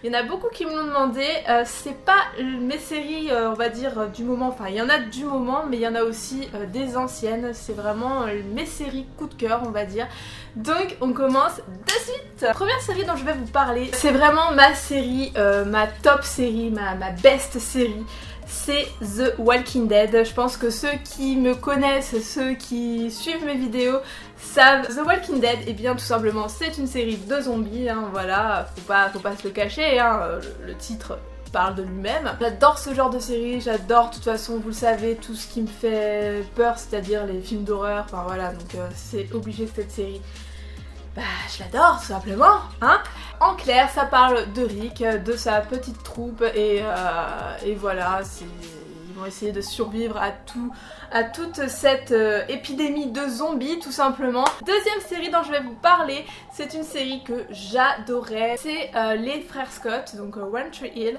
Il y en a beaucoup qui me l'ont demandé. C'est pas mes séries, on va dire, du moment. Enfin, il y en a du moment, mais il y en a aussi des anciennes. C'est vraiment mes séries coup de cœur, on va dire. Donc, on commence de suite. La première série dont je vais vous parler, c'est vraiment ma série, ma top série, ma best série. C'est The Walking Dead. Je pense que ceux qui me connaissent, ceux qui suivent mes vidéos savent. The Walking Dead, et bien tout simplement c'est une série de zombies, hein, voilà, faut pas se le cacher, hein, le titre parle de lui-même. J'adore ce genre de série, j'adore de toute façon, vous le savez, tout ce qui me fait peur, c'est-à-dire les films d'horreur, enfin voilà, donc c'est obligé que cette série... Bah, je l'adore tout simplement, hein. En clair, ça parle de Rick, de sa petite troupe et voilà, ils vont essayer de survivre à toute cette épidémie de zombies tout simplement. Deuxième série dont je vais vous parler, c'est une série que j'adorais, c'est les frères Scott, donc One Tree Hill.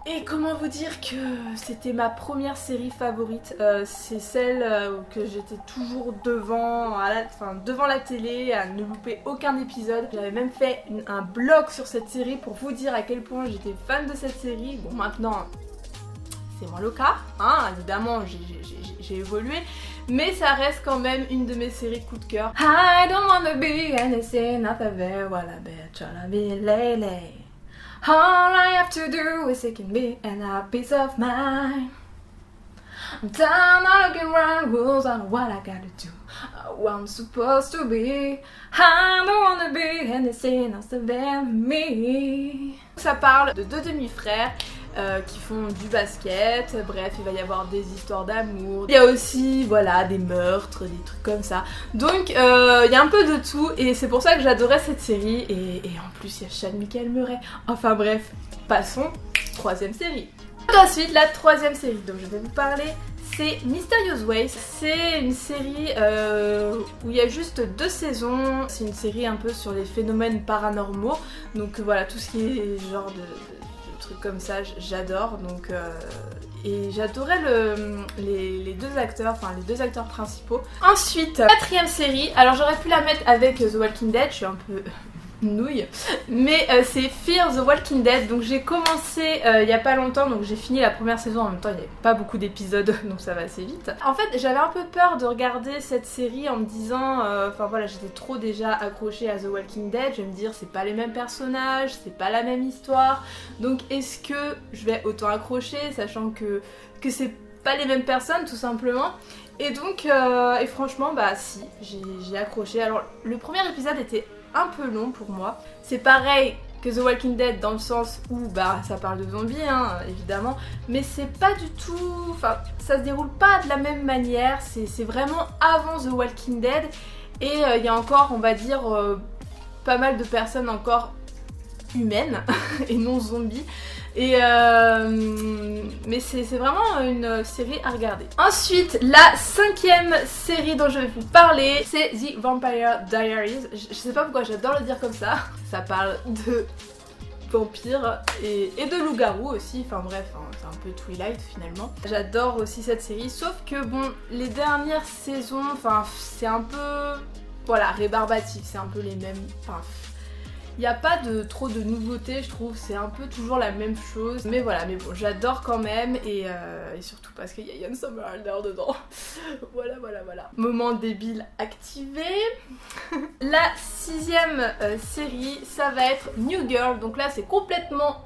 Et comment vous dire que c'était ma première série favorite, c'est celle que j'étais toujours devant la télé, à ne louper aucun épisode. J'avais même fait un blog sur cette série pour vous dire à quel point j'étais fan de cette série. Bon, maintenant c'est moins le cas, hein, évidemment j'ai évolué, mais ça reste quand même une de mes séries coup de cœur. I don't wanna be anything, not a very wanna be, tryna be lady. All I have to do is it can be and a peace of mind. I'm done looking around rules on what I gotta do, who I'm supposed to be. I don't wanna be anything else than me. Ça parle de deux demi-frères qui font du basket, bref il va y avoir des histoires d'amour, il y a aussi voilà des meurtres, des trucs comme ça, donc il y a un peu de tout et c'est pour ça que j'adorais cette série et en plus il y a Sean Michael Murray, enfin bref, passons, troisième série. Ensuite la troisième série dont je vais vous parler, c'est Mysterious Ways. C'est une série où il y a juste 2 saisons, c'est une série un peu sur les phénomènes paranormaux, donc voilà tout ce qui est genre de trucs comme ça, j'adore, donc et j'adorais les deux acteurs, enfin les deux acteurs principaux. Ensuite, quatrième série, alors j'aurais pu la mettre avec The Walking Dead, je suis un peu nouille, mais c'est Fear the Walking Dead, donc j'ai commencé il y a pas longtemps, donc j'ai fini la première saison, en même temps il n'y avait pas beaucoup d'épisodes donc ça va assez vite. En fait j'avais un peu peur de regarder cette série en me disant, enfin voilà, j'étais trop déjà accrochée à The Walking Dead, je vais me dire c'est pas les mêmes personnages, c'est pas la même histoire, donc est-ce que je vais autant accrocher, sachant que c'est pas les mêmes personnes tout simplement. Et donc, et franchement bah si, j'ai accroché. Alors le premier épisode était un peu long pour moi. C'est pareil que The Walking Dead dans le sens où bah ça parle de zombies hein, évidemment, mais c'est pas du tout, enfin ça se déroule pas de la même manière, c'est vraiment avant The Walking Dead et il y a encore on va dire pas mal de personnes encore humaines et non zombies. Et mais c'est vraiment une série à regarder. Ensuite, la cinquième série dont je vais vous parler, c'est The Vampire Diaries. Je sais pas pourquoi j'adore le dire comme ça. Ça parle de vampires et de loups-garous aussi, enfin bref, hein, c'est un peu Twilight finalement. J'adore aussi cette série, sauf que bon, les dernières saisons, enfin c'est un peu, voilà, rébarbatif, c'est un peu les mêmes, enfin... Il n'y a pas trop de nouveautés je trouve, c'est un peu toujours la même chose. Mais voilà, mais bon, j'adore quand même et surtout parce qu'il y a Ian Somerhalder dedans. Voilà. Moment débile activé. La sixième série, ça va être New Girl. Donc là, c'est complètement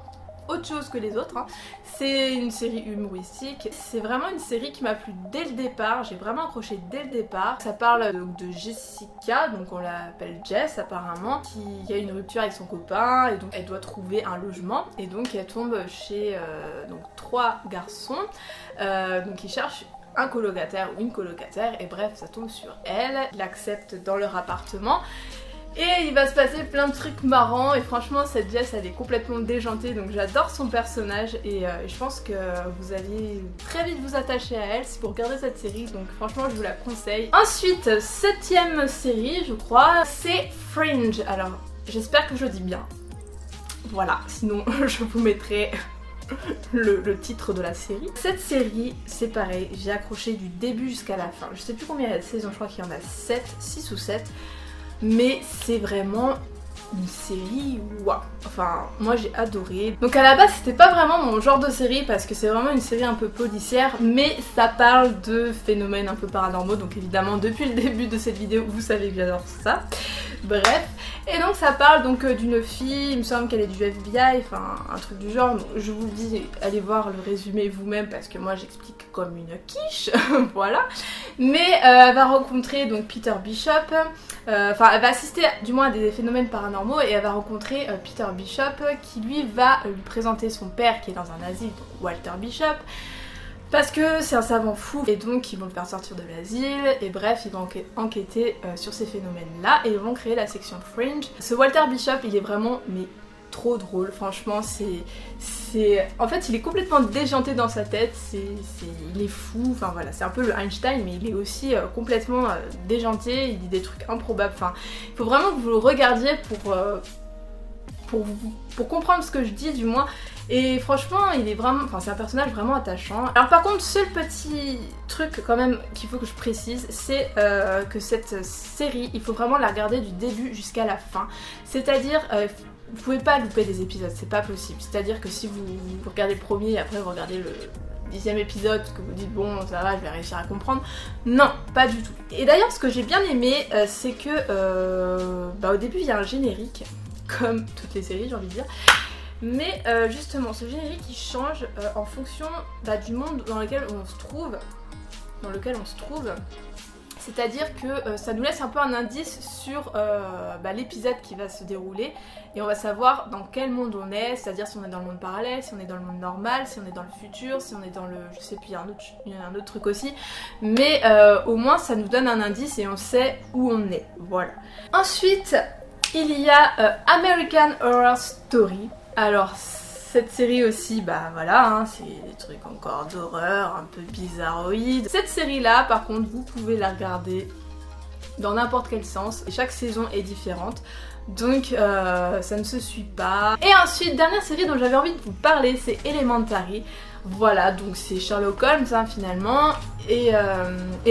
autre chose que les autres, hein. C'est une série humoristique, c'est vraiment une série qui m'a plu dès le départ, j'ai vraiment accroché dès le départ. Ça parle donc de Jessica, donc on l'appelle Jess apparemment, qui a une rupture avec son copain et donc elle doit trouver un logement et donc elle tombe chez donc 3 garçons donc ils cherchent un colocataire ou une colocataire et bref ça tombe sur elle, ils l'acceptent dans leur appartement. Et il va se passer plein de trucs marrants et franchement cette Jess elle est complètement déjantée donc j'adore son personnage et je pense que vous allez très vite vous attacher à elle si vous regardez cette série donc franchement je vous la conseille. Ensuite, septième série je crois, c'est Fringe. Alors j'espère que je le dis bien, voilà, sinon je vous mettrai le titre de la série. Cette série c'est pareil, j'ai accroché du début jusqu'à la fin, je sais plus combien il y a de saisons, je crois qu'il y en a 7, 6 ou 7. Mais c'est vraiment une série waouh. Enfin, moi j'ai adoré. Donc à la base c'était pas vraiment mon genre de série parce que c'est vraiment une série un peu policière, mais ça parle de phénomènes un peu paranormaux, donc évidemment depuis le début de cette vidéo vous savez que j'adore ça. Bref, et donc ça parle donc d'une fille, il me semble qu'elle est du FBI, enfin un truc du genre, donc je vous dis allez voir le résumé vous-même parce que moi j'explique comme une quiche, voilà. Mais elle va rencontrer donc Peter Bishop, enfin elle va assister du moins à des phénomènes paranormaux et elle va rencontrer Peter Bishop qui lui va lui présenter son père qui est dans un asile, donc Walter Bishop. Parce que c'est un savant fou et donc ils vont le faire sortir de l'asile et bref ils vont enquêter sur ces phénomènes là et ils vont créer la section Fringe. Ce Walter Bishop il est vraiment mais trop drôle, franchement en fait il est complètement déjanté dans sa tête, il est fou, enfin voilà c'est un peu le Einstein mais il est aussi complètement déjanté, il dit des trucs improbables, enfin il faut vraiment que vous le regardiez pour comprendre ce que je dis du moins. Et franchement, il est vraiment, enfin c'est un personnage vraiment attachant. Alors par contre, seul petit truc quand même qu'il faut que je précise, c'est que cette série, il faut vraiment la regarder du début jusqu'à la fin. C'est-à-dire, vous pouvez pas louper des épisodes, c'est pas possible. C'est-à-dire que si vous regardez le premier et après vous regardez le 10e épisode, que vous dites bon ça va, je vais réussir à comprendre. Non, pas du tout. Et d'ailleurs, ce que j'ai bien aimé, c'est que au début il y a un générique, comme toutes les séries j'ai envie de dire. Mais justement, ce générique il change en fonction du monde dans lequel on se trouve. C'est-à-dire que ça nous laisse un peu un indice sur l'épisode qui va se dérouler. Et on va savoir dans quel monde on est, c'est-à-dire si on est dans le monde parallèle, si on est dans le monde normal, si on est dans le futur, si on est dans le... je sais plus, il y a un autre truc aussi. Mais au moins ça nous donne un indice et on sait où on est. Voilà. Ensuite, il y a American Horror Story. Alors cette série aussi, c'est des trucs encore d'horreur, un peu bizarroïdes. Cette série là par contre vous pouvez la regarder dans n'importe quel sens, et chaque saison est différente. Donc ça ne se suit pas. Et ensuite, dernière série dont j'avais envie de vous parler, c'est Elementary. Voilà, donc c'est Sherlock Holmes finalement et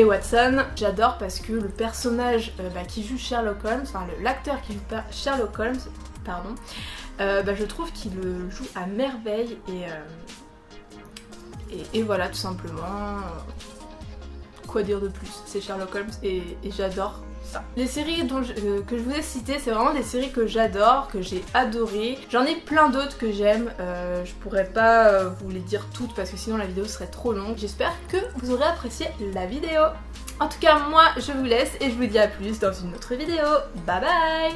Watson. J'adore parce que le personnage qui joue Sherlock Holmes, enfin l'acteur qui joue Sherlock Holmes, pardon, je trouve qu'il le joue à merveille et voilà tout simplement. Quoi dire de plus, c'est Sherlock Holmes et j'adore ça. Les séries que je vous ai citées, c'est vraiment des séries que j'adore, que j'ai adorées. J'en ai plein d'autres que j'aime, je pourrais pas vous les dire toutes parce que sinon la vidéo serait trop longue. J'espère que vous aurez apprécié la vidéo. En tout cas moi je vous laisse et je vous dis à plus dans une autre vidéo. Bye bye.